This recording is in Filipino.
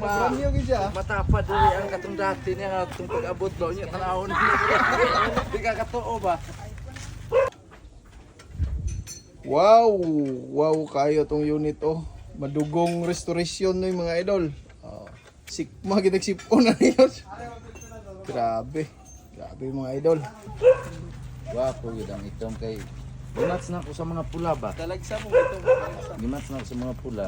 Ramyo gid siya. Matapad dili ang katong dati niya katong pag-abot daw niya tanawon. Di ka katuo ba? Wow, wow kayo tong unit oh. Madugong restoration no yung mga idol. Sikma kita sipon na yun. Grabe. Grabe mga idol. Wapo yun ang itong kay Gimats na ako sa mga pula ba? Talagsa mo ito. Gimats na ako sa mga pula.